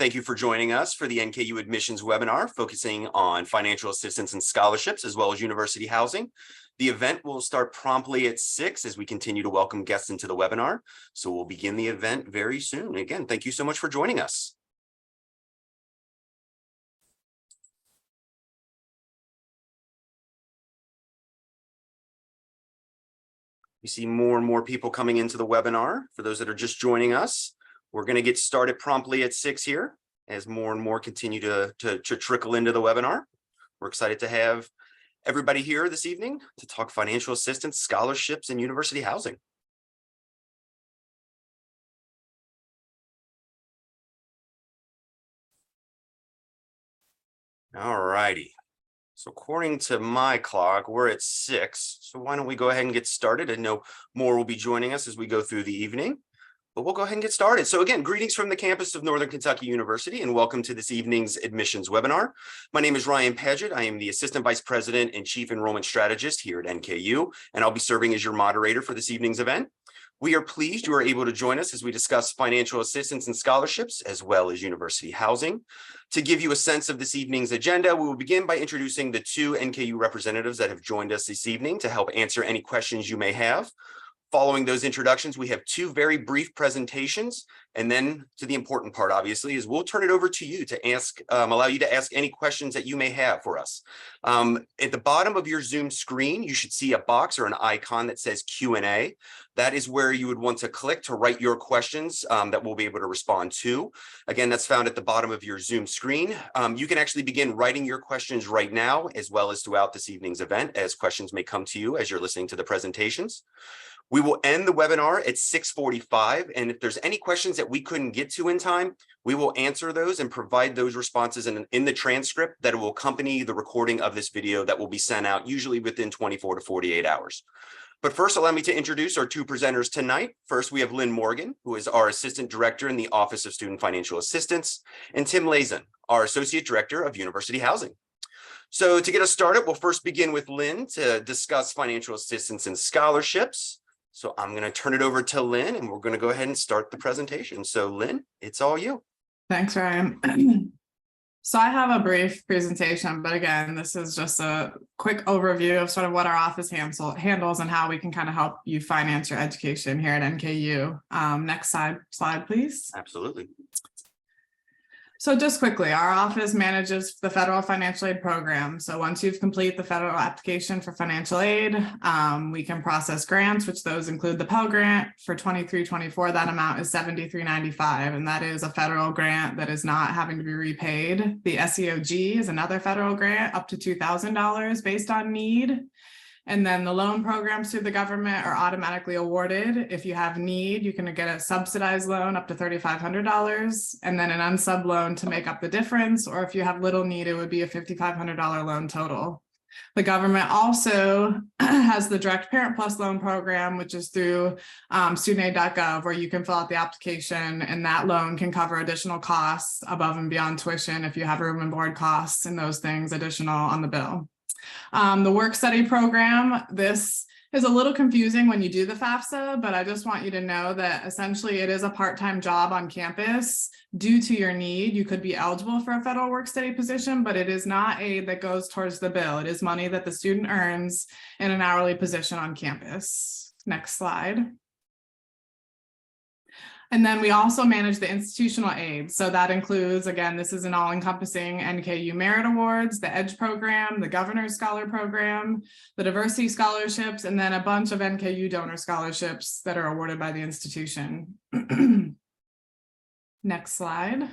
thank you for joining us for the NKU Admissions webinar focusing on financial assistance and scholarships, as well as university housing. The event will start promptly at 6 as we continue to welcome guests into the webinar. So we'll begin the event very soon. Again, thank you so much for joining us. We see more and more people coming into the webinar. For those that are just joining us, we're going to get started promptly at 6 here as more and more continue to trickle into the webinar. We're excited to have everybody here this evening to talk financial assistance, scholarships, and university housing. All righty. So according to my clock, we're at 6. So why don't we go ahead and get started? I know more will be joining us as we go through the evening, but we'll go ahead and get started. So again, greetings from the campus of Northern Kentucky University and welcome to this evening's admissions webinar. My name is Ryan Paget. I am the Assistant Vice President and Chief Enrollment Strategist here at NKU, and I'll be serving as your moderator for this evening's event. We are pleased you are able to join us as we discuss financial assistance and scholarships, as well as university housing. To give you a sense of this evening's agenda, we will begin by introducing the 2 NKU representatives that have joined us this evening to help answer any questions you may have. Following those introductions, we have 2 very brief presentations, and then to the important part, obviously, is we'll turn it over to you to ask, allow you to ask any questions that you may have for us. At the bottom of your Zoom screen, you should see a box or an icon that says Q&A. That is where you would want to click to write your questions that we'll be able to respond to. Again, that's found at the bottom of your Zoom screen. You can actually begin writing your questions right now, as well as throughout this evening's event, as questions may come to you as you're listening to the presentations. We will end the webinar at 6:45, and if there's any questions that we couldn't get to in time, we will answer those and provide those responses in the transcript that will accompany the recording of this video that will be sent out usually within 24 to 48 hours. But first, allow me to introduce our 2 presenters tonight. First, we have Lynn Morgan, who is our Assistant Director in the Office of Student Financial Assistance, and Tim Lazen, our Associate Director of University Housing. So to get us started, we'll first begin with Lynn to discuss financial assistance and scholarships. So I'm going to turn it over to Lynn, and we're going to go ahead and start the presentation. So Lynn, it's all you. Thanks, Ryan. So I have a brief presentation, but again, this is just a quick overview of sort of what our office handles and how we can kind of help you finance your education here at NKU. Next slide, please. Absolutely. So just quickly, our office manages the federal financial aid program. So once you've completed the federal application for financial aid, we can process grants, which those include the Pell Grant for 23-24. That amount is $73.95, and that is a federal grant that is not having to be repaid. The SEOG is another federal grant up to $2,000 based on need. And then the loan programs through the government are automatically awarded. If you have need, you can get a subsidized loan up to $3,500, and then an unsub loan to make up the difference. Or if you have little need, it would be a $5,500 loan total. The government also has the Direct Parent Plus loan program, which is through studentaid.gov, where you can fill out the application, and that loan can cover additional costs above and beyond tuition if you have room and board costs and those things additional on the bill. The work study program, this is a little confusing when you do the FAFSA, but I just want you to know that essentially it is a part-time job on campus. Due to your need, you could be eligible for a federal work study position, but it is not aid that goes towards the bill. It is money that the student earns in an hourly position on campus. Next slide. And then we also manage the institutional aid. So that includes, again, this is an all-encompassing NKU Merit Awards, the EDGE program, the Governor's Scholar Program, the Diversity Scholarships, and then a bunch of NKU donor scholarships that are awarded by the institution. Next slide.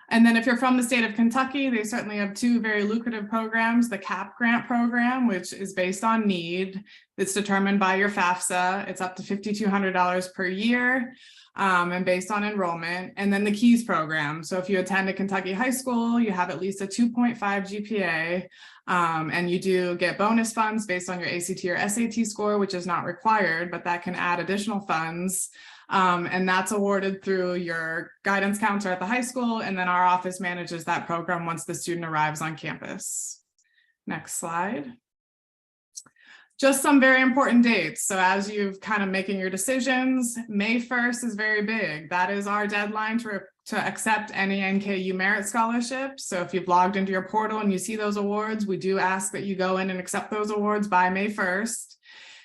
And then if you're from the state of Kentucky, they certainly have 2 very lucrative programs. The CAP grant program, which is based on need. It's determined by your FAFSA. It's up to $5,200 per year. And based on enrollment, and then the KEYS program. So if you attend a Kentucky high school, you have at least a 2.5 GPA, and you do get bonus funds based on your ACT or SAT score, which is not required, but that can add additional funds. And that's awarded through your guidance counselor at the high school, and then our office manages that program once the student arrives on campus. Next slide. Just some very important dates. So as you've kind of making your decisions, May 1st is very big. That is our deadline to accept any NKU merit scholarships. So if you've logged into your portal and you see those awards, we do ask that you go in and accept those awards by May 1st.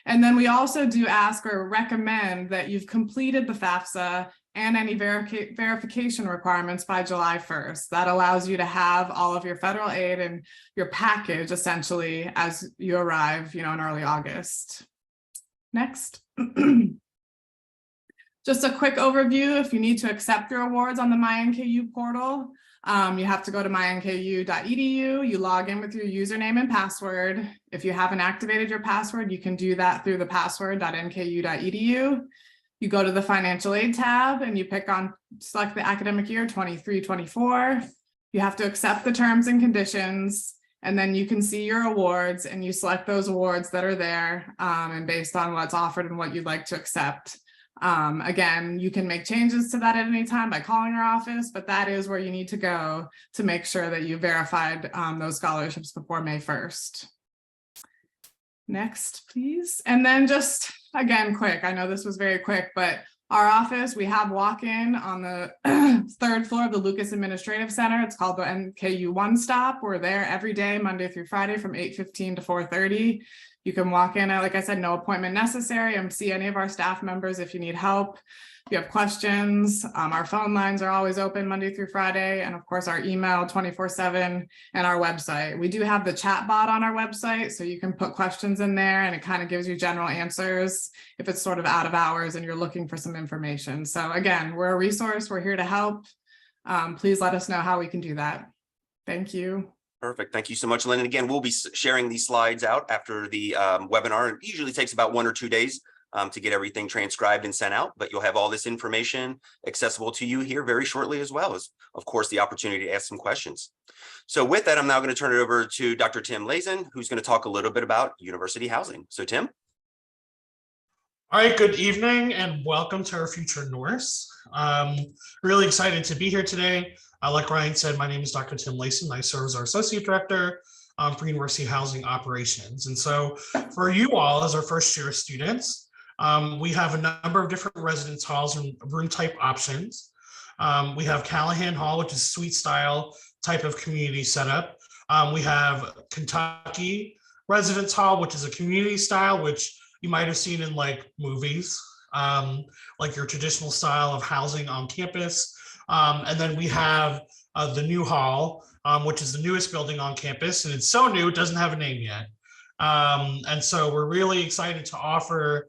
And then we also do ask or recommend that you've completed the FAFSA and any verification requirements by July 1st. That allows you to have all of your federal aid and your package essentially as you arrive, in early August. Next. Just a quick overview. If you need to accept your awards on the MyNKU portal, you have to go to mynku.edu. You log in with your username and password. If you haven't activated your password, you can do that through the password.nku.edu. You go to the financial aid tab and you select the academic year 23-24. You have to accept the terms and conditions, and then you can see your awards and you select those awards that are there and based on what's offered and what you'd like to accept. Again, you can make changes to that at any time by calling our office, but that is where you need to go to make sure that you verified those scholarships before May 1st. Next, please. And then just again, quick, I know this was very quick, but our office, we have walk-in on the 3rd floor of the Lucas Administrative Center. It's called the NKU One Stop. We're there every day, Monday through Friday from 8:15 to 4:30. You can walk in, like I said, no appointment necessary, and see any of our staff members if you need help. If you have questions, our phone lines are always open Monday through Friday, and of course our email 24/7 and our website. We do have the chat bot on our website, so you can put questions in there and it kind of gives you general answers if it's sort of out of hours and you're looking for some information. So again, we're a resource, we're here to help. Please let us know how we can do that. Thank you. Perfect. Thank you so much, Lynn. And again, we'll be sharing these slides out after the webinar. It usually takes about 1 or 2 days to get everything transcribed and sent out, but you'll have all this information accessible to you here very shortly, as well as, of course, the opportunity to ask some questions. So with that, I'm now going to turn it over to Dr. Tim Lazen, who's going to talk a little bit about university housing. So Tim. All right, good evening and welcome to our future Norse. Really excited to be here today. Like Ryan said, my name is Dr. Tim Lazen. I serve as our Associate Director for University Housing Operations. And so for you all as our first year students, we have a number of different residence halls and room type options. We have Callahan Hall, which is suite style type of community setup. We have Kentucky Residence Hall, which is a community style, which you might have seen in like movies, like your traditional style of housing on campus. And then we have the new hall, which is the newest building on campus. And it's so new, it doesn't have a name yet. And so we're really excited to offer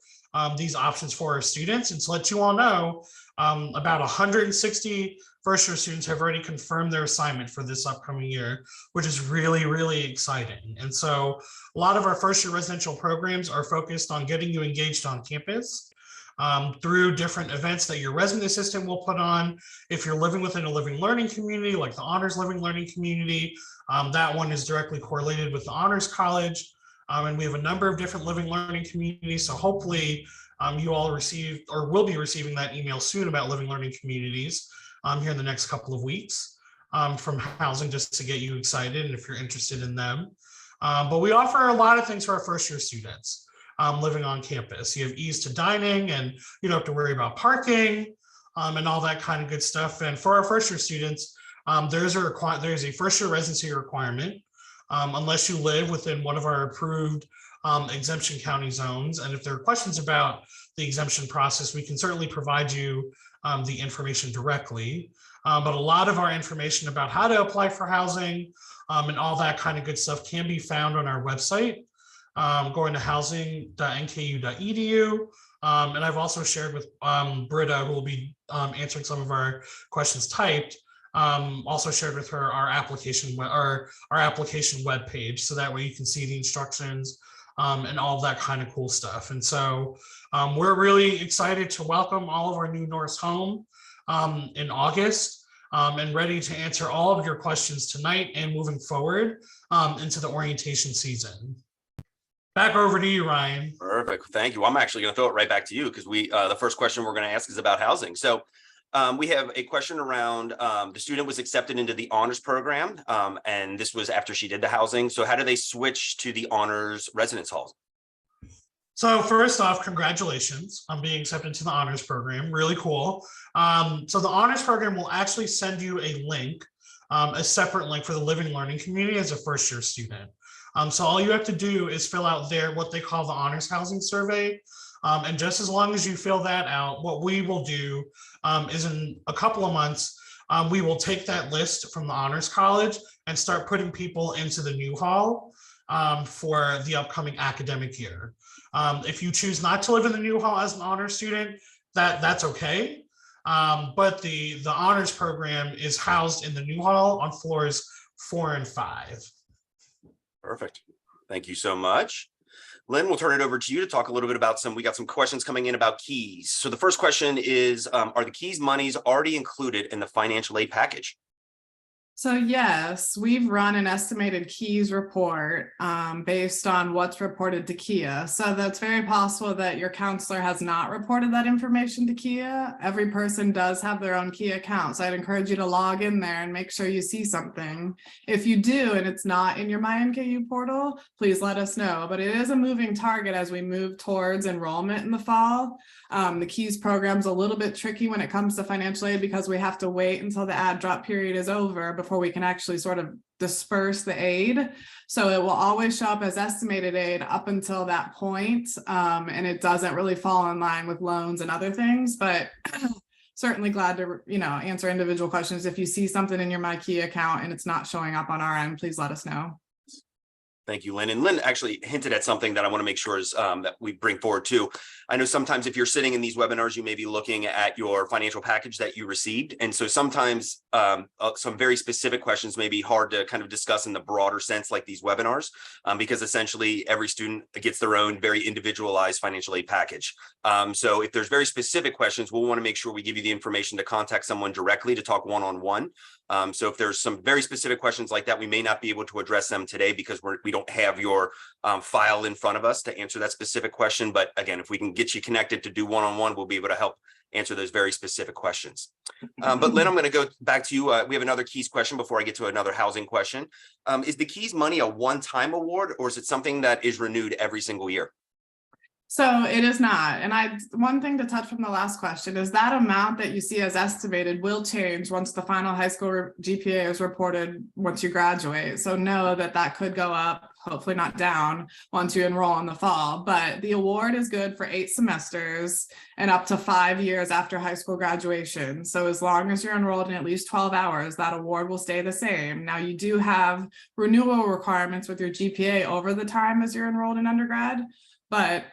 these options for our students. And to let you all know, about 160 first year students have already confirmed their assignment for this upcoming year, which is really, really exciting. And so a lot of our first year residential programs are focused on getting you engaged on campus through different events that your resident assistant will put on. If you're living within a living learning community, like the Honors Living Learning Community, that one is directly correlated with the Honors College. And we have a number of different living learning communities. So hopefully you all received or will be receiving that email soon about living learning communities here in the next couple of weeks from housing, just to get you excited and if you're interested in them. But we offer a lot of things for our first year students living on campus. You have ease to dining and you don't have to worry about parking and all that kind of good stuff. And for our first year students, there's a first year residency requirement unless you live within one of our approved exemption county zones. And if there are questions about the exemption process, we can certainly provide you the information directly. But a lot of our information about how to apply for housing and all that kind of good stuff can be found on our website, going to housing.nku.edu. And I've also shared with Britta, who will be answering some of our questions typed, also shared with her our application webpage, so that way you can see the instructions and all of that kind of cool stuff. And so we're really excited to welcome all of our new Norse home in August and ready to answer all of your questions tonight and moving forward into the orientation season. Back over to you, Ryan. Perfect. Thank you. I'm actually going to throw it right back to you because the first question we're going to ask is about housing. So we have a question around the student was accepted into the honors program, and this was after she did the housing. So how do they switch to the honors residence halls? So first off, congratulations on being accepted to the honors program. Really cool. So the honors program will actually send you a link, a separate link for the Living Learning community as a first-year student. So all you have to do is fill out what they call the honors housing survey. And just as long as you fill that out, what we will do is in a couple of months, we will take that list from the Honors College and start putting people into the new hall for the upcoming academic year. If you choose not to live in the new hall as an honors student, that's okay. But the honors program is housed in the new hall on floors 4 and 5. Perfect. Thank you so much. Lynn, we'll turn it over to you to talk a little bit about we got some questions coming in about keys. So the first question is, are the keys monies already included in the financial aid package? So yes, we've run an estimated keys report based on what's reported to Kia. So that's very possible that your counselor has not reported that information to Kia. Every person does have their own Kia account. So I'd encourage you to log in there and make sure you see something. If you do and it's not in your MyNKU portal, please let us know. But it is a moving target as we move towards enrollment in the fall. The keys program's a little bit tricky when it comes to financial aid because we have to wait until the add drop period is over before we can actually sort of disperse the aid. So it will always show up as estimated aid up until that point. And it doesn't really fall in line with loans and other things, but certainly glad to, answer individual questions. If you see something in your MyKey account and it's not showing up on our end, please let us know. Thank you, Lynn. And Lynn actually hinted at something that I want to make sure is that we bring forward too. I know sometimes if you're sitting in these webinars, you may be looking at your financial package that you received. And so sometimes some very specific questions may be hard to kind of discuss in the broader sense like these webinars, because essentially every student gets their own very individualized financial aid package. So if there's very specific questions, we'll want to make sure we give you the information to contact someone directly to talk one-on-one. So if there's some very specific questions like that, we may not be able to address them today because we don't have your file in front of us to answer that specific question. But again, if we can get you connected to do one-on-one, we'll be able to help answer those very specific questions. But Lynn, I'm going to go back to you. We have another keys question before I get to another housing question. Is the keys money a one-time award, or is it something that is renewed every single year? So it is not. And one thing to touch from the last question is that amount that you see as estimated will change once the final high school GPA is reported once you graduate. So know that could go up, hopefully not down, once you enroll in the fall. But the award is good for 8 semesters and up to 5 years after high school graduation. So as long as you're enrolled in at least 12 hours, that award will stay the same. Now you do have renewal requirements with your GPA over the time as you're enrolled in undergrad. But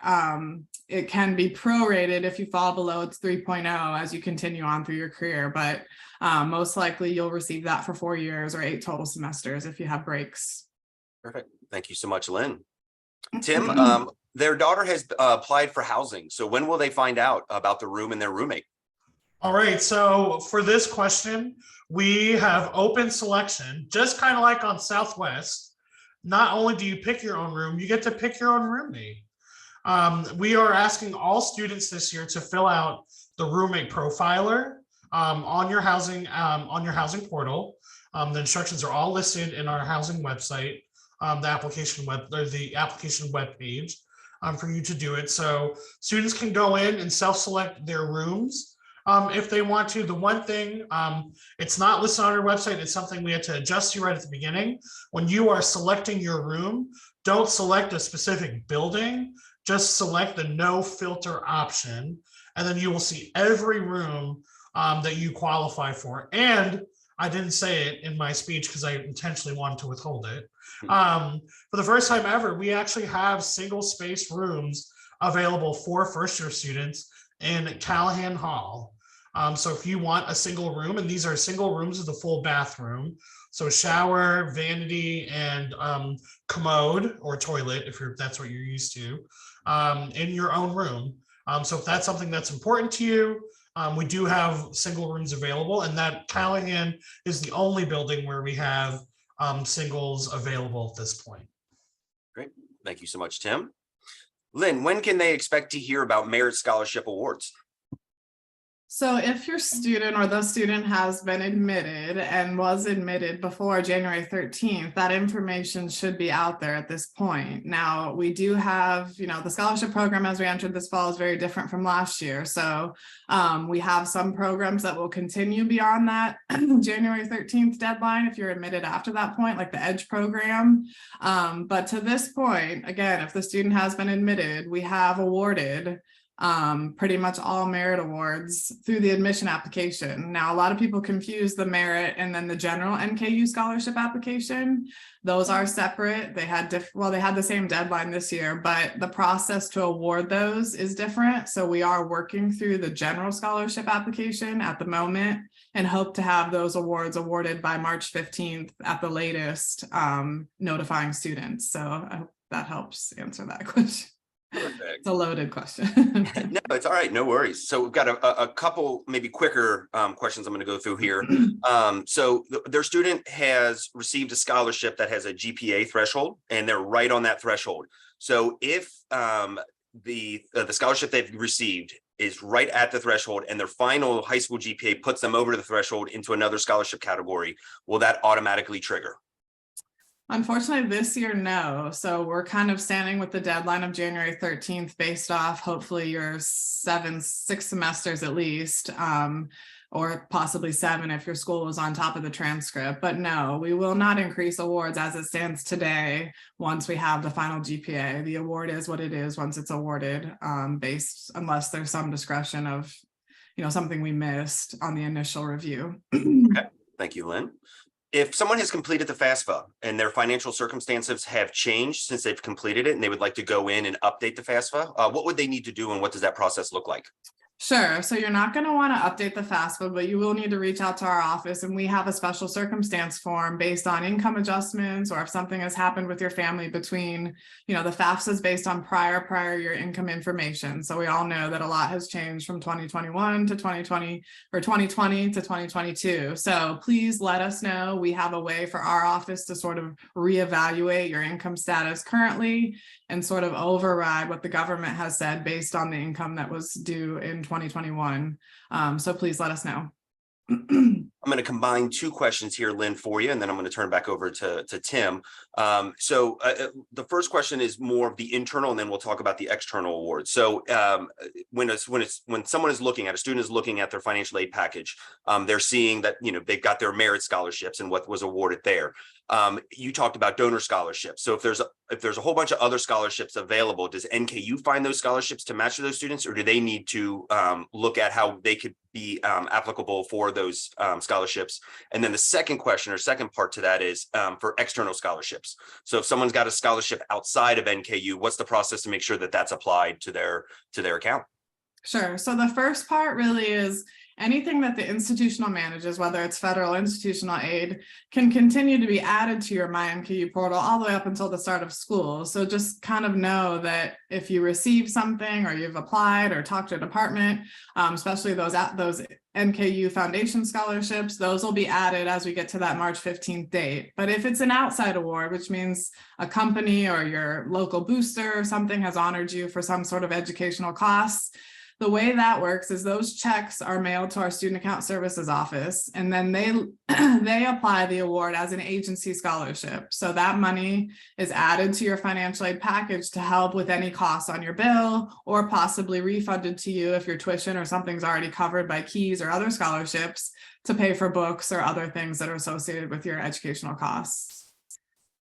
it can be prorated if you fall below its 3.0 as you continue on through your career. But most likely you'll receive that for 4 years or 8 total semesters if you have breaks. Perfect. Thank you so much, Lynn. Tim, their daughter has applied for housing. So when will they find out about the room and their roommate? All right, so for this question, we have open selection, just kind of like on Southwest. Not only do you pick your own room, you get to pick your own roommate. We are asking all students this year to fill out the roommate profiler on your housing portal. The instructions are all listed in our housing website, the application web page for you to do it. So students can go in and self-select their rooms if they want to. The one thing, it's not listed on our website. It's something we had to adjust to right at the beginning. When you are selecting your room, don't select a specific building. Just select the no filter option, and then you will see every room that you qualify for. And I didn't say it in my speech because I intentionally wanted to withhold it. For the first time ever, we actually have single space rooms available for first-year students in Callahan Hall. So if you want a single room, and these are single rooms with a full bathroom, so shower, vanity, and commode or toilet, if that's what you're used to, in your own room. So if that's something that's important to you, we do have single rooms available, and that Callahan is the only building where we have singles available at this point. Great. Thank you so much, Tim. Lynn, when can they expect to hear about Merit Scholarship Awards? So if your student or the student has been admitted and was admitted before January 13th, that information should be out there at this point. Now, we do have, the scholarship program as we entered this fall is very different from last year. So we have some programs that will continue beyond that January 13th deadline if you're admitted after that point, like the EDGE program. But to this point, again, if the student has been admitted, we have awarded pretty much all merit awards through the admission application. Now, a lot of people confuse the merit and then the general NKU scholarship application. Those are separate. They had they had the same deadline this year, but the process to award those is different. So we are working through the general scholarship application at the moment and hope to have those awards awarded by March 15th at the latest, notifying students. So I hope that helps answer that question. Perfect. It's a loaded question. No, it's all right. No worries. So we've got a couple maybe quicker questions I'm going to go through here. So their student has received a scholarship that has a GPA threshold, and they're right on that threshold. So if the scholarship they've received is right at the threshold and their final high school GPA puts them over the threshold into another scholarship category, will that automatically trigger? Unfortunately, this year, no. So we're kind of standing with the deadline of January 13th based off hopefully your 6 semesters at least, or possibly 7 if your school was on top of the transcript. But no, we will not increase awards as it stands today once we have the final GPA. The award is what it is once it's awarded, unless there's some discretion of, something we missed on the initial review. Okay. Thank you, Lynn. If someone has completed the FAFSA and their financial circumstances have changed since they've completed it and they would like to go in and update the FAFSA, what would they need to do and what does that process look like? Sure. So you're not going to want to update the FAFSA, but you will need to reach out to our office, and we have a special circumstance form based on income adjustments, or if something has happened with your family between, the FAFSA is based on prior year income information. So we all know that a lot has changed from 2021 to 2020 or 2020 to 2022. So please let us know. We have a way for our office to sort of reevaluate your income status currently and sort of override what the government has said based on the income that was due in 2021. So please let us know. I'm going to combine 2 questions here, Lynn, for you, and then I'm going to turn it back over to Tim. The first question is more of the internal, and then we'll talk about the external awards. So when someone is looking at, a student is looking at their financial aid package, they're seeing that, they've got their merit scholarships and what was awarded there. You talked about donor scholarships. So if there's a whole bunch of other scholarships available, does NKU find those scholarships to match those students, or do they need to look at how they could be applicable for those scholarships? And then the second question or second part to that is for external scholarships. So if someone's got a scholarship outside of NKU, what's the process to make sure that that's applied to their account? Sure. So the first part really is anything that the institutional manages, whether it's federal institutional aid, can continue to be added to your MyNKU portal all the way up until the start of school. So just kind of know that if you receive something or you've applied or talked to a department, especially those NKU Foundation scholarships, those will be added as we get to that March 15th date. But if it's an outside award, which means a company or your local booster or something has honored you for some sort of educational costs, the way that works is those checks are mailed to our Student Account Services office, and then they apply the award as an agency scholarship. So that money is added to your financial aid package to help with any costs on your bill, or possibly refunded to you if your tuition or something's already covered by KEYS or other scholarships to pay for books or other things that are associated with your educational costs.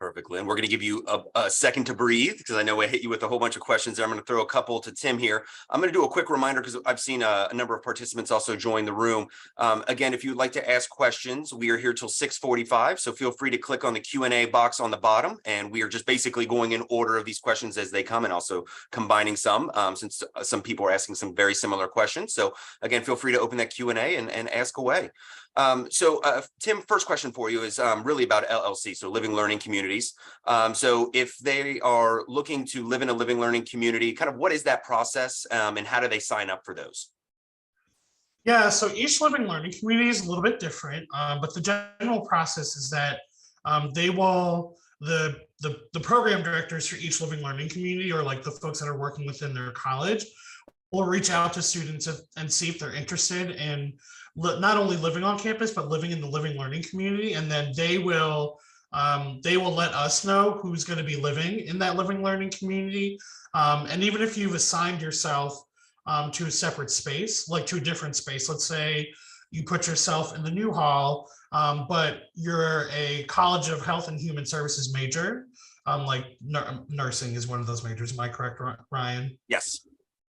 Perfect, Lynn. We're going to give you a second to breathe because I know I hit you with a whole bunch of questions there. I'm going to throw a couple to Tim here. I'm going to do a quick reminder because I've seen a number of participants also join the room. Again, if you'd like to ask questions, we are here till 6:45. So feel free to click on the Q&A box on the bottom. And we are just basically going in order of these questions as they come and also combining some since some people are asking some very similar questions. So again, feel free to open that Q&A and ask away. Tim, first question for you is really about LLC, so Living Learning Communities. So if they are looking to live in a living learning community, kind of what is that process and how do they sign up for those? Yeah, so each living learning community is a little bit different, but the general process is that the program directors for each living learning community, or like the folks that are working within their college, we'll reach out to students and see if they're interested in not only living on campus, but living in the living learning community. And then they will let us know who's going to be living in that living learning community. And even if you've assigned yourself to a separate space, like to a different space, let's say you put yourself in the new hall, but you're a College of Health and Human Services major, like nursing is one of those majors. Am I correct, Ryan? Yes.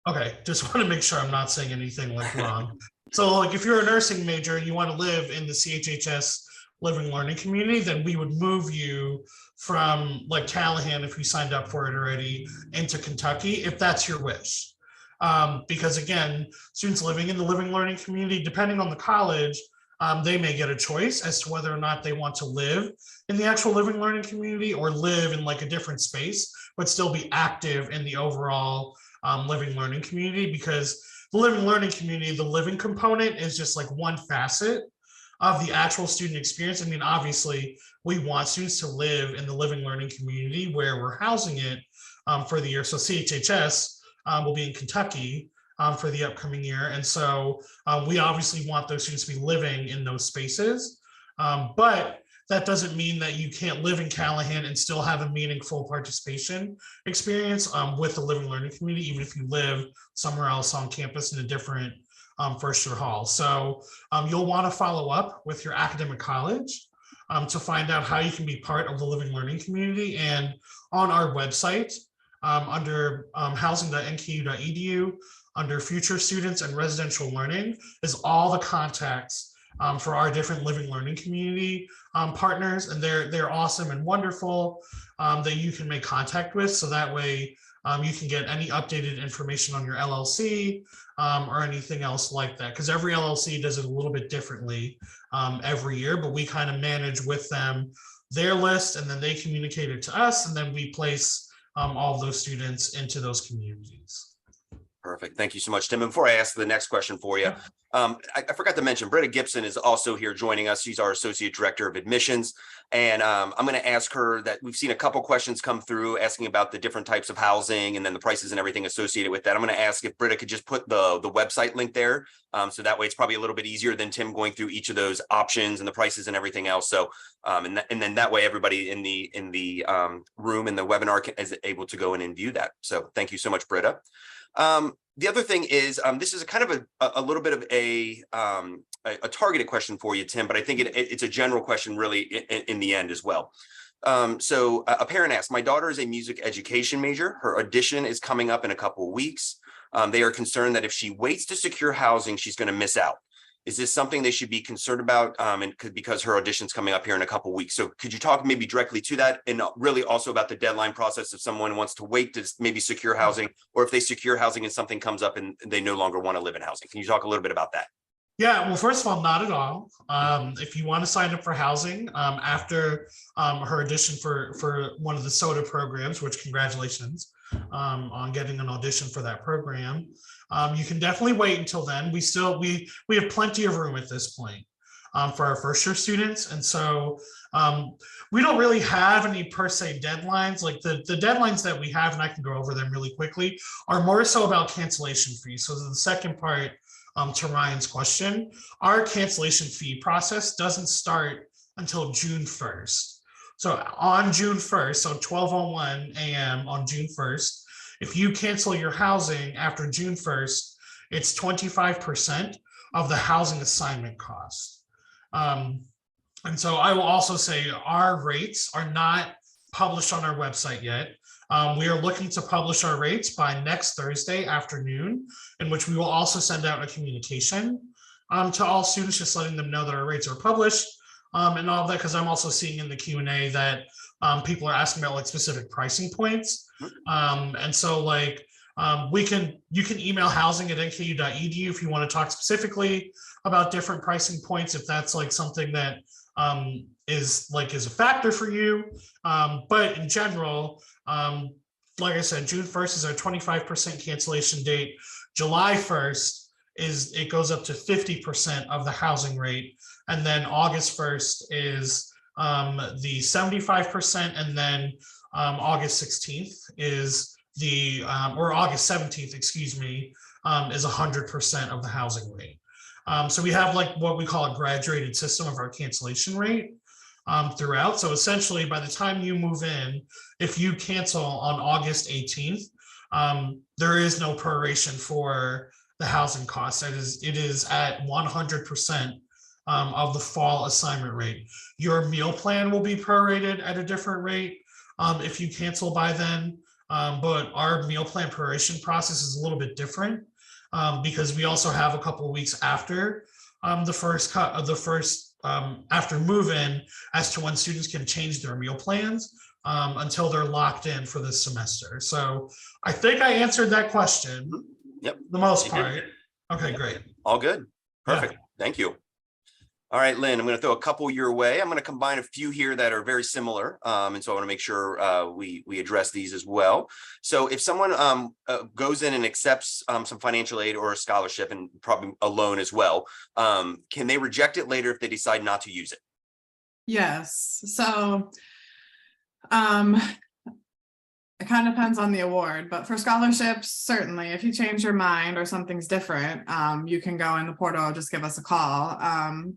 Okay, just want to make sure I'm not saying anything like wrong. So like if you're a nursing major and you want to live in the CHHS living learning community, then we would move you from like Callahan, if you signed up for it already, into Kentucky, if that's your wish. Because again, students living in the living learning community, depending on the college, they may get a choice as to whether or not they want to live in the actual living learning community or live in like a different space, but still be active in the overall living learning community. Because the living learning community, the living component is just like one facet of the actual student experience. I mean, obviously, we want students to live in the living learning community where we're housing it for the year. So CHHS will be in Kentucky for the upcoming year. And so we obviously want those students to be living in those spaces. But that doesn't mean that you can't live in Callahan and still have a meaningful participation experience with the living learning community, even if you live somewhere else on campus in a different first year hall. So you'll want to follow up with your academic college to find out how you can be part of the living learning community. And on our website, under housing.nku.edu, under future students and residential learning, is all the contacts for our different living learning community partners. And they're awesome and wonderful that you can make contact with. So that way you can get any updated information on your LLC or anything else like that. Because every LLC does it a little bit differently every year, but we kind of manage with them their list, and then they communicate it to us, and then we place all of those students into those communities. Perfect. Thank you so much, Tim. And before I ask the next question for you, I forgot to mention, Britta Gibson is also here joining us. She's our Associate Director of Admissions. And I'm going to ask her that we've seen a couple questions come through asking about the different types of housing and then the prices and everything associated with that. I'm going to ask if Britta could just put the website link there. So that way it's probably a little bit easier than Tim going through each of those options and the prices and everything else. So and then that way everybody in the room in the webinar is able to go in and view that. So thank you so much, Britta. The other thing is, this is a kind of a little bit of a targeted question for you, Tim, but I think it's a general question really in the end as well. So a parent asked, my daughter is a music education major. Her audition is coming up in a couple of weeks. They are concerned that if she waits to secure housing, she's going to miss out. Is this something they should be concerned about? And because her audition's coming up here in a couple of weeks. So could you talk maybe directly to that, and really also about the deadline process if someone wants to wait to maybe secure housing, or if they secure housing and something comes up and they no longer want to live in housing? Can you talk a little bit about that? Yeah, well, first of all, not at all. If you want to sign up for housing after her audition for one of the SOTA programs, which congratulations on getting an audition for that program, you can definitely wait until then. We have plenty of room at this point for our first year students. And so we don't really have any per se deadlines. Like the deadlines that we have, and I can go over them really quickly, are more so about cancellation fees. So the second part to Ryan's question, our cancellation fee process doesn't start until June 1st. So on June 1st, so 12:01 a.m. on June 1st, if you cancel your housing after June 1st, it's 25% of the housing assignment cost. And so I will also say our rates are not published on our website yet. We are looking to publish our rates by next Thursday afternoon, in which we will also send out a communication to all students, just letting them know that our rates are published and all of that, because I'm also seeing in the Q&A that people are asking about like specific pricing points. And so like you can email housing@nku.edu if you want to talk specifically about different pricing points, if that's like something that is a factor for you. But in general, like I said, June 1st is our 25% cancellation date. July 1st it goes up to 50% of the housing rate. And then August 1st is the 75%. And then August 16th is or August 17th, excuse me, is 100% of the housing rate. So we have like what we call a graduated system of our cancellation rate throughout. So essentially, by the time you move in, if you cancel on August 18th, there is no proration for the housing costs. It is at 100% of the fall assignment rate. Your meal plan will be prorated at a different rate if you cancel by then. But our meal plan proration process is a little bit different because we also have a couple of weeks after the first after move-in as to when students can change their meal plans until they're locked in for this semester. So I think I answered that question. Yep. The most You part. did. Okay, Yep. great. All good. Yeah. Perfect. Thank you. All right, Lynn, I'm going to throw a couple your way. I'm going to combine a few here that are very similar. And so I want to make sure we address these as well. So if someone goes in and accepts some financial aid or a scholarship and probably a loan as well, can they reject it later if they decide not to use it? Yes, so it kind of depends on the award, but for scholarships, certainly, if you change your mind or something's different, you can go in the portal, just give us a call.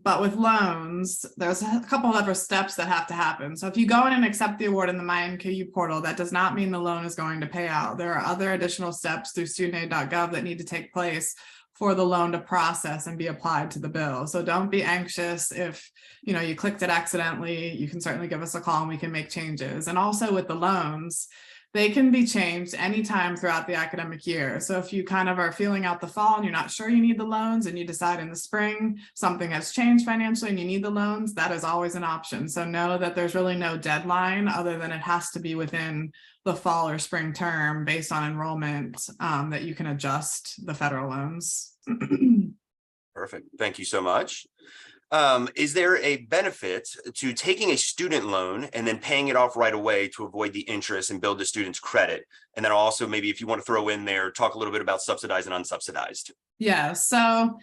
But with loans, there's a couple of other steps that have to happen. So if you go in and accept the award in the MyNKU portal, that does not mean the loan is going to pay out. There are other additional steps through studentaid.gov that need to take place for the loan to process and be applied to the bill. So don't be anxious if you clicked it accidentally. You can certainly give us a call and we can make changes. And also with the loans, they can be changed anytime throughout the academic year. So if you kind of are feeling out the fall and you're not sure you need the loans and you decide in the spring something has changed financially and you need the loans, that is always an option. So know that there's really no deadline other than it has to be within the fall or spring term based on enrollment that you can adjust the federal loans. Perfect. Thank you so much. Is there a benefit to taking a student loan and then paying it off right away to avoid the interest and build the student's credit? And then also maybe if you want to throw in there, talk a little bit about subsidized and unsubsidized. Yeah, so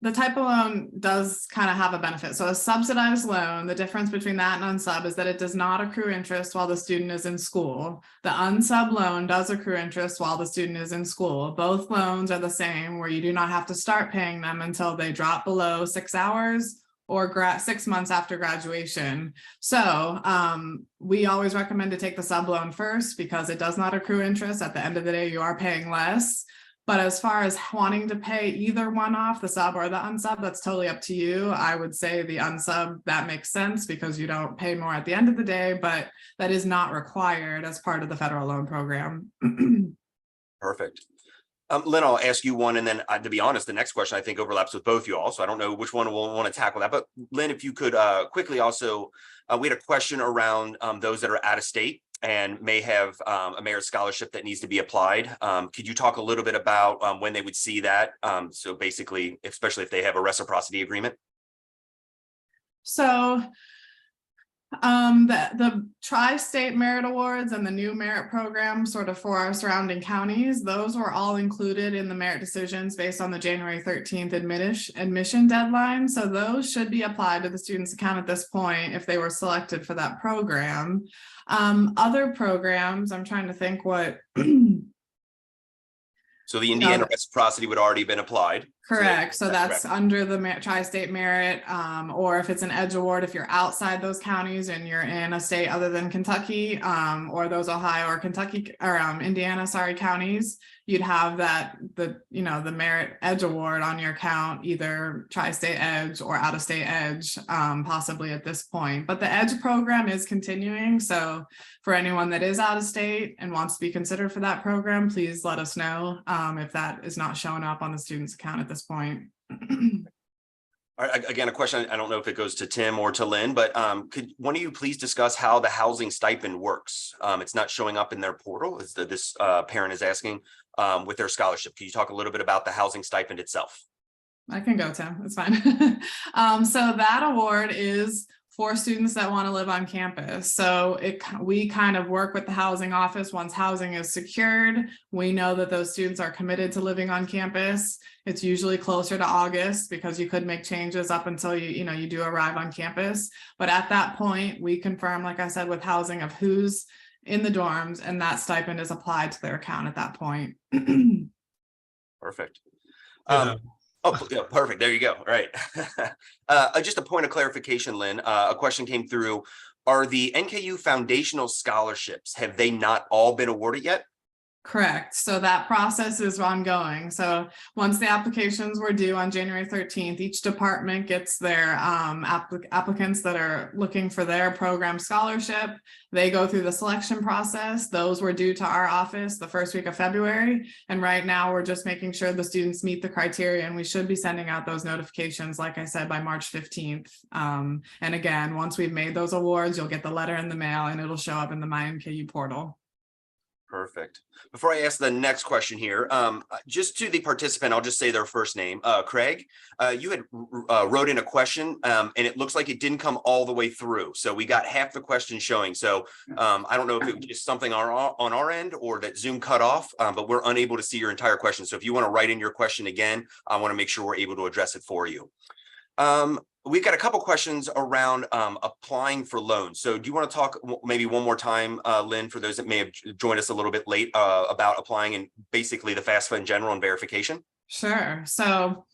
the type of loan does kind of have a benefit. So a subsidized loan, the difference between that and unsub is that it does not accrue interest while the student is in school. The unsub loan does accrue interest while the student is in school. Both loans are the same, where you do not have to start paying them until they drop below 6 hours or 6 months after graduation. So we always recommend to take the sub loan first because it does not accrue interest. At the end of the day, you are paying less. But as far as wanting to pay either one off, the sub or the unsub, that's totally up to you. I would say the unsub, that makes sense because you don't pay more at the end of the day, but that is not required as part of the federal loan program. Perfect. Lynn, I'll ask you one, and then to be honest, the next question I think overlaps with both you all, so I don't know which one we'll want to tackle that. But Lynn, if you could quickly also, we had a question around those that are out of state and may have a merit scholarship that needs to be applied. Could you talk a little bit about when they would see that? So basically, especially if they have a reciprocity agreement. So the tri-state merit awards and the new merit program sort of for our surrounding counties, those were all included in the merit decisions based on the January 13th admission deadline. So those should be applied to the student's account at this point if they were selected for that program. Other programs, I'm trying to think what. So the Indiana reciprocity would already been applied. Correct. So that's under the tri-state merit, or if it's an EDGE award, if you're outside those counties and you're in a state other than Kentucky, or those Ohio or Kentucky or Indiana, counties, you'd have the merit EDGE award on your account, either tri-state EDGE or out-of-state EDGE, possibly at this point. But the EDGE program is continuing. So for anyone that is out of state and wants to be considered for that program, please let us know if that is not showing up on the student's account at this point. All right, again, a question, I don't know if it goes to Tim or to Lynn, but could one of you please discuss how the housing stipend works? It's not showing up in their portal, as this parent is asking, with their scholarship. Can you talk a little bit about the housing stipend itself? I can go, Tim, it's fine. So that award is for students that want to live on campus. So we kind of work with the housing office. Once housing is secured, we know that those students are committed to living on campus. It's usually closer to August because you could make changes up until you do arrive on campus. But at that point, we confirm, like I said, with housing of who's in the dorms, and that stipend is applied to their account at that point. Perfect. Yeah. Oh, yeah, perfect. There you go. All right. Just a point of clarification, Lynn. A question came through. Are the NKU foundational scholarships, have they not all been awarded yet? Correct. So that process is ongoing. So once the applications were due on January 13th, each department gets their applicants that are looking for their program scholarship. They go through the selection process. Those were due to our office the first week of February. And right now we're just making sure the students meet the criteria, and we should be sending out those notifications, like I said, by March 15th. And again, once we've made those awards, you'll get the letter in the mail and it'll show up in the MyNKU portal. Perfect. Before I ask the next question here, just to the participant, I'll just say their first name. Craig, you had wrote in a question, and it looks like it didn't come all the way through. So we got half the question showing. So I don't know if it was just something on our end or that Zoom cut off, but we're unable to see your entire question. So if you want to write in your question again, I want to make sure we're able to address it for you. We've got a couple questions around applying for loans. So do you want to talk maybe one more time, Lynn, for those that may have joined us a little bit late, about applying and basically the FAFSA in general and verification? Sure. So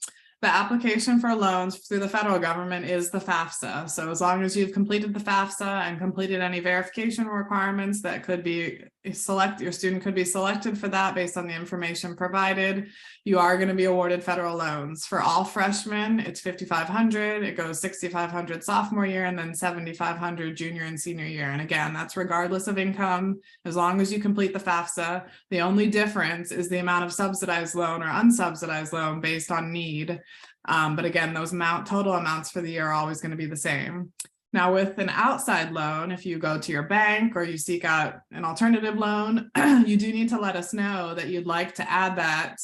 the application for loans through the federal government is the FAFSA. So as long as you've completed the FAFSA and completed any verification requirements that could be your student could be selected for that based on the information provided, you are going to be awarded federal loans. For all freshmen, it's $5,500. It goes $6,500 sophomore year and then $7,500 junior and senior year. And again, that's regardless of income, as long as you complete the FAFSA. The only difference is the amount of subsidized loan or unsubsidized loan based on need. But again, those total amounts for the year are always going to be the same. Now, with an outside loan, if you go to your bank or you seek out an alternative loan, you do need to let us know that you'd like to add that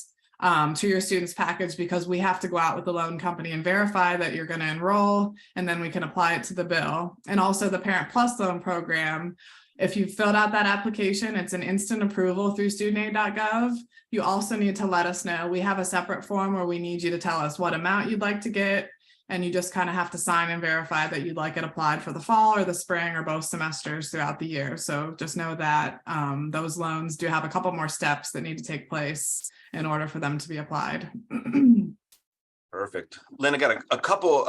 to your student's package, because we have to go out with the loan company and verify that you're going to enroll, and then we can apply it to the bill. And also the Parent Plus loan program, if you filled out that application, it's an instant approval through studentaid.gov. You also need to let us know. We have a separate form where we need you to tell us what amount you'd like to get, and you just kind of have to sign and verify that you'd like it applied for the fall or the spring or both semesters throughout the year. So just know that those loans do have a couple more steps that need to take place in order for them to be applied. Perfect. Lynn, I got a couple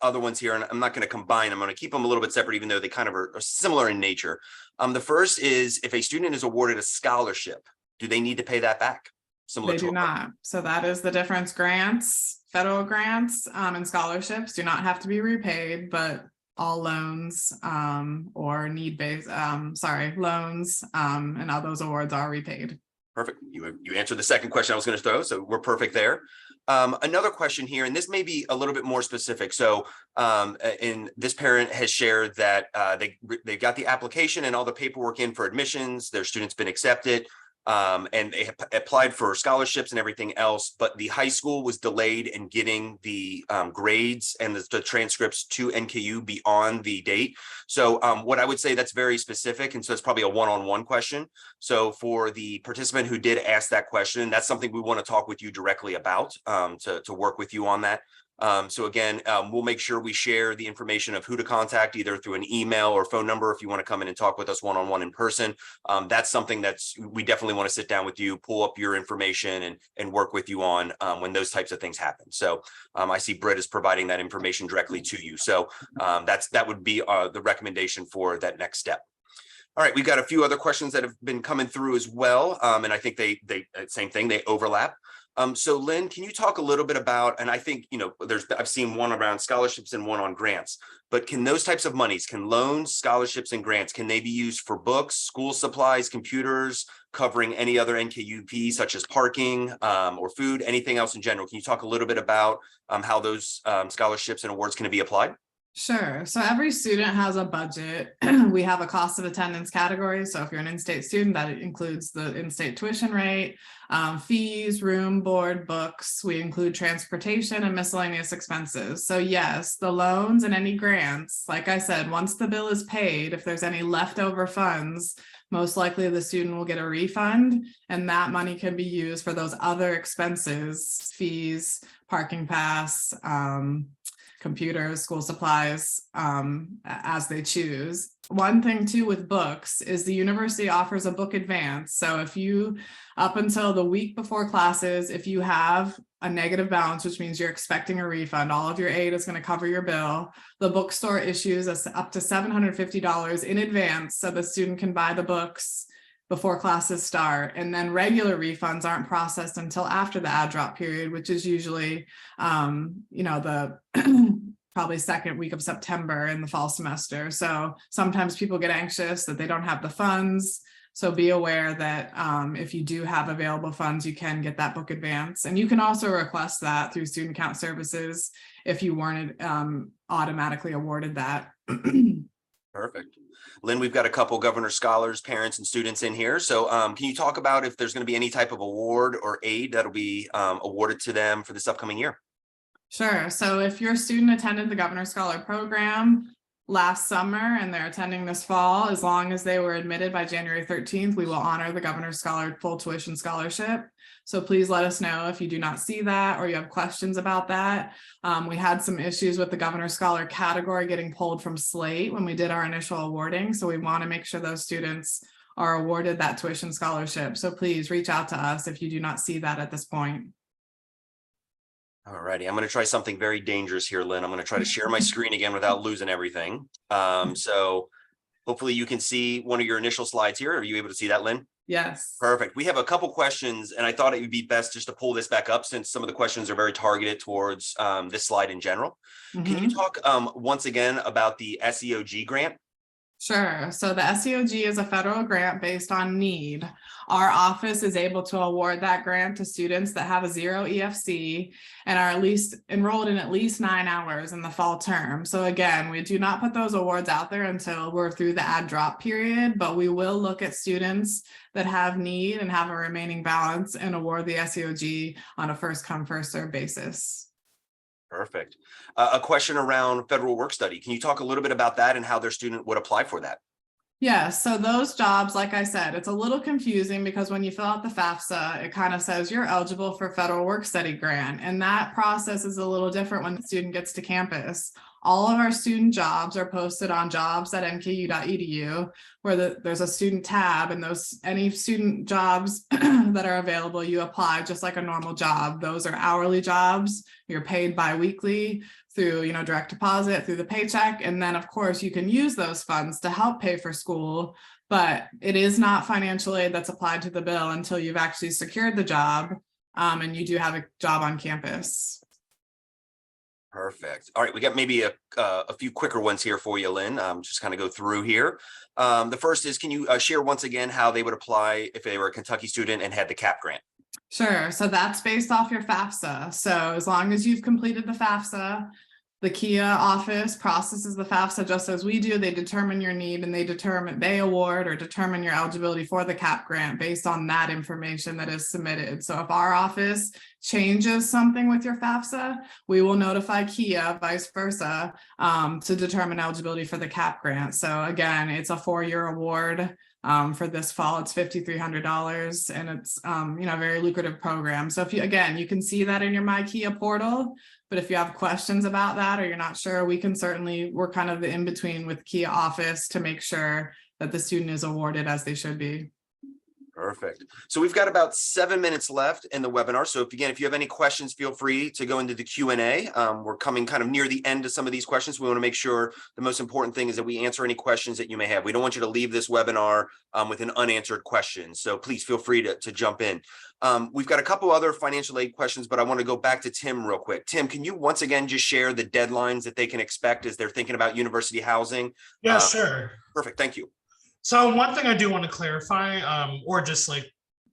other ones here, and I'm not going to combine. I'm going to keep them a little bit separate, even though they kind of are similar in nature. The first is, if a student is awarded a scholarship, do they need to pay that back? They do not. So that is the difference. Grants, federal grants and scholarships do not have to be repaid, but all loans or need-based, loans and all those awards are repaid. Perfect. You answered the second question I was going to throw, so we're perfect there. Another question here, and this may be a little bit more specific. So, and this parent has shared that they got the application and all the paperwork in for admissions. Their student's been accepted. And they applied for scholarships and everything else, but the high school was delayed in getting the grades and the transcripts to NKU beyond the date. So what I would say, that's very specific, and so it's probably a one-on-one question. So for the participant who did ask that question, that's something we want to talk with you directly about, to work with you on that. So again, we'll make sure we share the information of who to contact, either through an email or phone number, if you want to come in and talk with us one-on-one in person. That's something we definitely want to sit down with you, pull up your information and work with you on when those types of things happen. So I see Britt is providing that information directly to you. So that would be the recommendation for that next step. All right, we've got a few other questions that have been coming through as well. And I think they same thing, they overlap. So Lynn, can you talk a little bit about, and I think, I've seen one around scholarships and one on grants, but can those types of monies, can loans, scholarships, and grants, can they be used for books, school supplies, computers, covering any other NKUP, such as parking or food, anything else in general? Can you talk a little bit about how those scholarships and awards can be applied? Sure. So every student has a budget. We have a cost of attendance category. So if you're an in-state student, that includes the in-state tuition rate, fees, room, board, books. We include transportation and miscellaneous expenses. So yes, the loans and any grants, like I said, once the bill is paid, if there's any leftover funds, most likely the student will get a refund, and that money can be used for those other expenses, fees, parking pass, computers, school supplies, as they choose. One thing too with books is the university offers a book advance. So if you, up until the week before classes, if you have a negative balance, which means you're expecting a refund, all of your aid is going to cover your bill. The bookstore issues us up to $750 in advance so the student can buy the books before classes start. And then regular refunds aren't processed until after the add drop period, which is usually, the probably second week of September in the fall semester. So sometimes people get anxious that they don't have the funds. So be aware that if you do have available funds, you can get that book advance. And you can also request that through Student Account Services if you weren't automatically awarded that. Perfect. Lynn, we've got a couple Governor Scholars, parents and students in here. So can you talk about if there's going to be any type of award or aid that'll be awarded to them for this upcoming year? Sure. So if your student attended the Governor Scholar Program last summer and they're attending this fall, as long as they were admitted by January 13th, we will honor the Governor Scholar full tuition scholarship. So please let us know if you do not see that or you have questions about that. We had some issues with the Governor Scholar category getting pulled from Slate when we did our initial awarding. So we want to make sure those students are awarded that tuition scholarship. So please reach out to us if you do not see that at this point. All righty, I'm going to try something very dangerous here, Lynn. I'm going to try to share my screen again without losing everything. So hopefully you can see one of your initial slides here. Are you able to see that, Lynn? Yes. Perfect. We have a couple questions, and I thought it would be best just to pull this back up since some of the questions are very targeted towards this slide in general. Can you talk once again about the SEOG grant? Sure. So the SEOG is a federal grant based on need. Our office is able to award that grant to students that have a 0 EFC and are at least enrolled in at least 9 hours in the fall term. So again, we do not put those awards out there until we're through the add drop period, but we will look at students that have need and have a remaining balance and award the SEOG on a first come, first served basis. Perfect. A question around federal work study. Can you talk a little bit about that and how their student would apply for that? Yeah, so those jobs, like I said, it's a little confusing because when you fill out the FAFSA, it kind of says you're eligible for federal work study grant. And that process is a little different when the student gets to campus. All of our student jobs are posted on jobs.nku.edu, where there's a student tab, and any student jobs that are available, you apply just like a normal job. Those are hourly jobs. You're paid bi-weekly through, direct deposit, through the paycheck. And then of course you can use those funds to help pay for school, but it is not financial aid that's applied to the bill until you've actually secured the job and you do have a job on campus. Perfect. All right, we got maybe a few quicker ones here for you, Lynn. Just kind of go through here. The first is, can you share once again how they would apply if they were a Kentucky student and had the CAP grant? Sure. So that's based off your FAFSA. So as long as you've completed the FAFSA, the KIA office processes the FAFSA just as we do. They determine your need and they award or determine your eligibility for the CAP grant based on that information that is submitted. So if our office changes something with your FAFSA, we will notify KIA, vice versa, to determine eligibility for the CAP grant. So again, it's a 4-year award. For this fall, it's $5,300, and it's a very lucrative program. So if you can see that in your MyKIA portal, but if you have questions about that or you're not sure, we're kind of the in-between with KIA office to make sure that the student is awarded as they should be. Perfect. So we've got about 7 minutes left in the webinar. So if you have any questions, feel free to go into the Q&A. We're coming kind of near the end of some of these questions. We want to make sure the most important thing is that we answer any questions that you may have. We don't want you to leave this webinar with an unanswered question. So please feel free to jump in. We've got a couple other financial aid questions, but I want to go back to Tim real quick. Tim, can you once again just share the deadlines that they can expect as they're thinking about university housing? Yeah, sure. Perfect. Thank you. So one thing I do want to clarify, or just like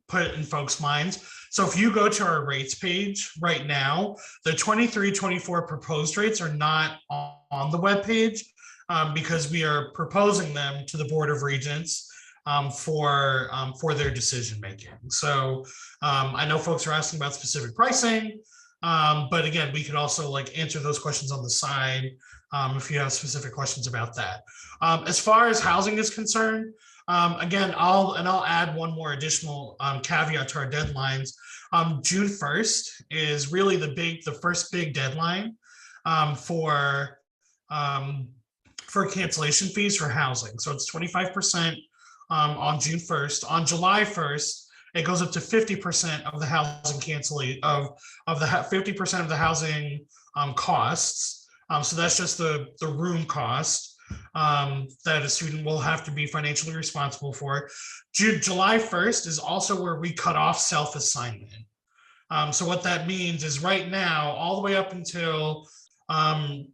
put it in folks' minds. So if you go to our rates page right now, the 23-24 proposed rates are not on the web page because we are proposing them to the Board of Regents for their decision making. So I know folks are asking about specific pricing, but again, we could also answer those questions on the side if you have specific questions about that. As far as housing is concerned, again, I'll add one more additional caveat to our deadlines. June 1st is really the first big deadline for cancellation fees for housing. So it's 25% on June 1st. On July 1st, it goes up to 50% of the housing cancellation of the 50% of the housing costs. So that's just the room cost that a student will have to be financially responsible for. July 1st is also where we cut off self-assignment. So what that means is right now, all the way up until June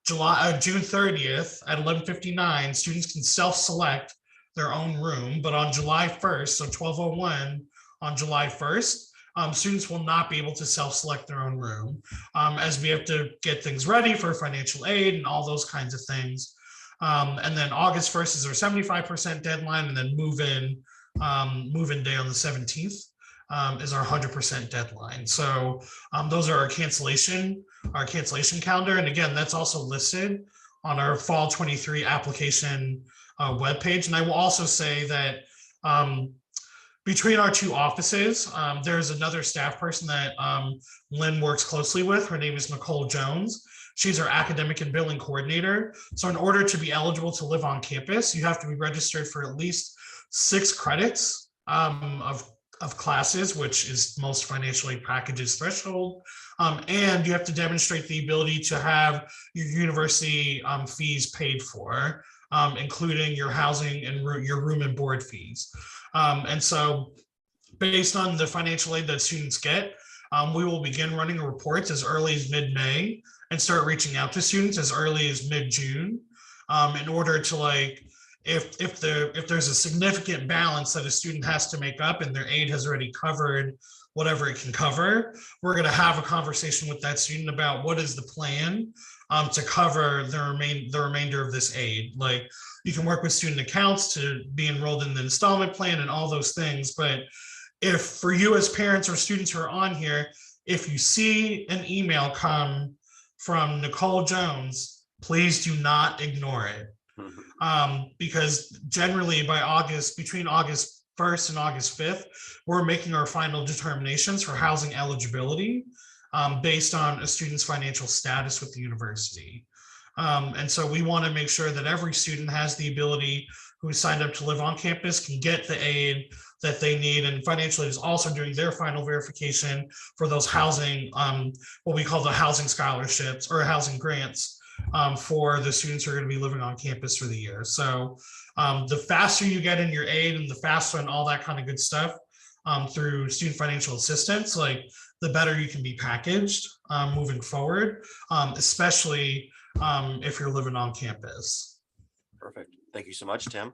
30th at 11:59, students can self-select their own room, but on July 1st, so 12:01 on July 1st, students will not be able to self-select their own room, as we have to get things ready for financial aid and all those kinds of things. And then August 1st is our 75% deadline, and then move-in day on the 17th is our 100% deadline. So those are our cancellation calendar. And again, that's also listed on our fall 23 application webpage. And I will also say that between our two offices, there's another staff person that Lynn works closely with. Her name is Nicole Jones. She's our academic and billing coordinator. So in order to be eligible to live on campus, you have to be registered for at least 6 credits of classes, which is most financial aid packages threshold. And you have to demonstrate the ability to have your university fees paid for, including your housing and your room and board fees. And so based on the financial aid that students get, we will begin running reports as early as mid-May and start reaching out to students as early as mid-June in order to if there's a significant balance that a student has to make up and their aid has already covered whatever it can cover, we're going to have a conversation with that student about what is the plan to cover the remainder of this aid. Like, you can work with student accounts to be enrolled in the installment plan and all those things. But if for you as parents or students who are on here, if you see an email come from Nicole Jones, please do not ignore it. Because generally between August 1st and August 5th, we're making our final determinations for housing eligibility based on a student's financial status with the university. And so we want to make sure that every student has the ability who signed up to live on campus can get the aid that they need. And financial aid is also doing their final verification for those housing, what we call the housing scholarships or housing grants for the students who are going to be living on campus for the year. So the faster you get in your aid and the faster and all that kind of good stuff through student financial assistance, the better you can be packaged moving forward, especially if you're living on campus. Perfect. Thank you so much, Tim.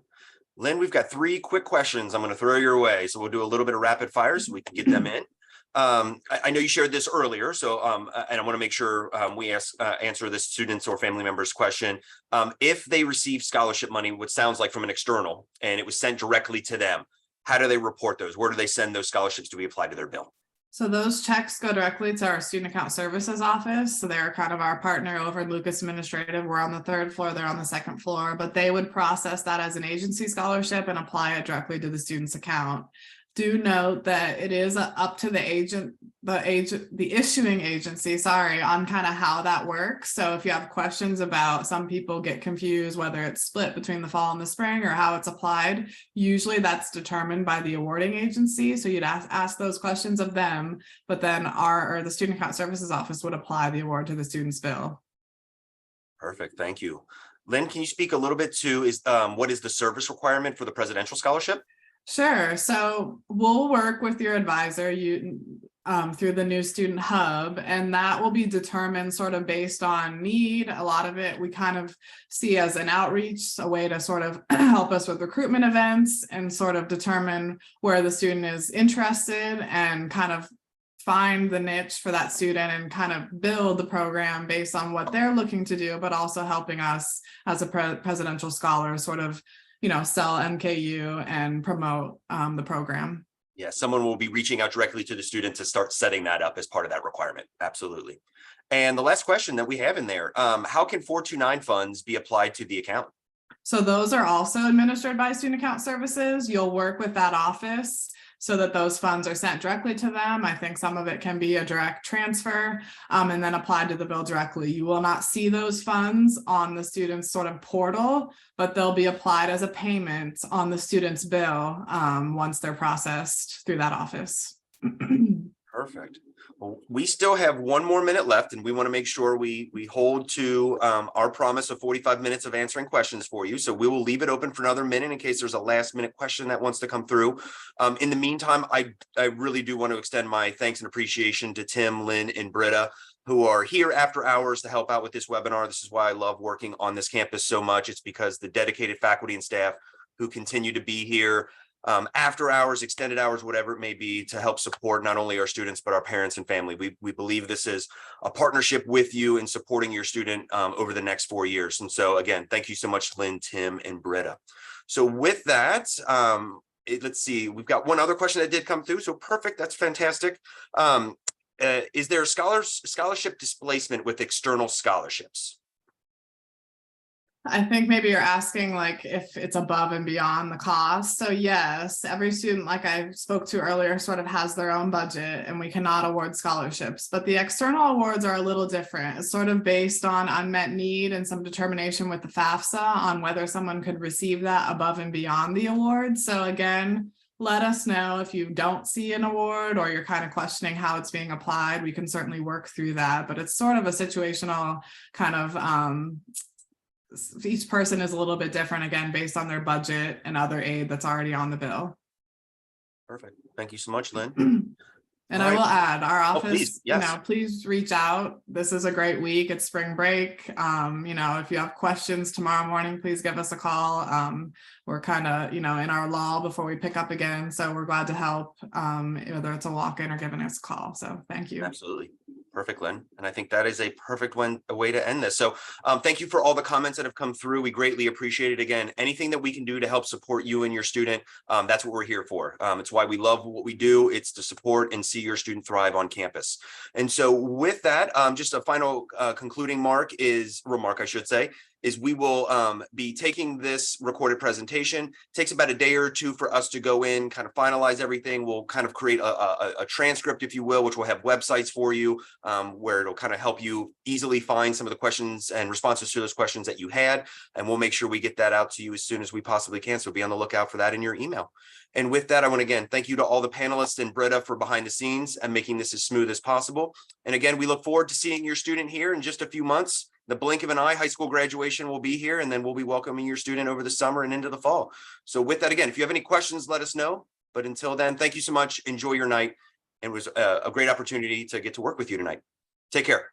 Lynn, we've got 3 quick questions I'm going to throw your way. So we'll do a little bit of rapid fire so we can get them in. I know you shared this earlier, so and I want to make sure we answer the students or family members question. If they receive scholarship money, what sounds like from an external, and it was sent directly to them, how do they report those? Where do they send those scholarships to be applied to their bill? So those checks go directly to our student account services office. So they're kind of our partner over at Lucas Administrative. We're on the 3rd floor, they're on the 2nd floor, but they would process that as an agency scholarship and apply it directly to the student's account. Do note that it is up to the issuing agency, on kind of how that works. So if you have questions about, some people get confused whether it's split between the fall and the spring or how it's applied, usually that's determined by the awarding agency. So you'd ask those questions of them, but then the student account services office would apply the award to the student's bill. Perfect. Thank you. Lynn, can you speak a little bit to what is the service requirement for the presidential scholarship? Sure. So we'll work with your advisor through the new student hub, and that will be determined sort of based on need. A lot of it we kind of see as an outreach, a way to sort of help us with recruitment events and sort of determine where the student is interested and kind of find the niche for that student and kind of build the program based on what they're looking to do, but also helping us as a presidential scholar sort of sell MKU and promote the program. Yeah, someone will be reaching out directly to the student to start setting that up as part of that requirement. Absolutely. And the last question that we have in there, how can 429 funds be applied to the account? So those are also administered by student account services. You'll work with that office. so that those funds are sent directly to them. I think some of it can be a direct transfer and then applied to the bill directly. You will not see those funds on the student's sort of portal, but they'll be applied as a payment on the student's bill once they're processed through that office. Perfect. Well, we still have 1 more minute left, and we want to make sure we hold to our promise of 45 minutes of answering questions for you. So we will leave it open for another minute in case there's a last minute question that wants to come through. In the meantime, I really do want to extend my thanks and appreciation to Tim, Lynn, and Britta, who are here after hours to help out with this webinar. This is why I love working on this campus so much. It's because the dedicated faculty and staff who continue to be here after hours, extended hours, whatever it may be, to help support not only our students, but our parents and family. We believe this is a partnership with you in supporting your student over the next 4 years. And so again, thank you so much, Lynn, Tim, and Britta. So with that, let's see, we've got one other question that did come through. So perfect, that's fantastic. Is there scholarship displacement with external scholarships? I think maybe you're asking like if it's above and beyond the cost. So yes, every student, like I spoke to earlier, sort of has their own budget and we cannot award scholarships, but the external awards are a little different. It's sort of based on unmet need and some determination with the FAFSA on whether someone could receive that above and beyond the award. So again, let us know if you don't see an award or you're kind of questioning how it's being applied. We can certainly work through that, but it's sort of a situational kind of each person is a little bit different, again, based on their budget and other aid that's already on the bill. Perfect. Thank you so much, Lynn. And I will add, our office, please, yes. Please reach out. This is a great week. It's spring break. If you have questions tomorrow morning, please give us a call. We're kind of, in our lull before we pick up again. So we're glad to help, whether it's a walk-in or giving us a call. So thank you. Absolutely. Perfect, Lynn. And I think that is a perfect way to end this. So thank you for all the comments that have come through. We greatly appreciate it. Again, anything that we can do to help support you and your student, that's what we're here for. It's why we love what we do. It's to support and see your student thrive on campus. And so with that, just a final concluding remark, I should say, is we will be taking this recorded presentation. It takes about a day or two for us to go in, kind of finalize everything. We'll kind of create a transcript, if you will, which will have websites for you where it'll kind of help you easily find some of the questions and responses to those questions that you had. And we'll make sure we get that out to you as soon as we possibly can. So be on the lookout for that in your email. And with that, I want to again, thank you to all the panelists and Britta for behind the scenes and making this as smooth as possible. And again, we look forward to seeing your student here in just a few months. The blink of an eye, high school graduation will be here, and then we'll be welcoming your student over the summer and into the fall. So with that, again, if you have any questions, let us know. But until then, thank you so much. Enjoy your night. It was a great opportunity to get to work with you tonight. Take care.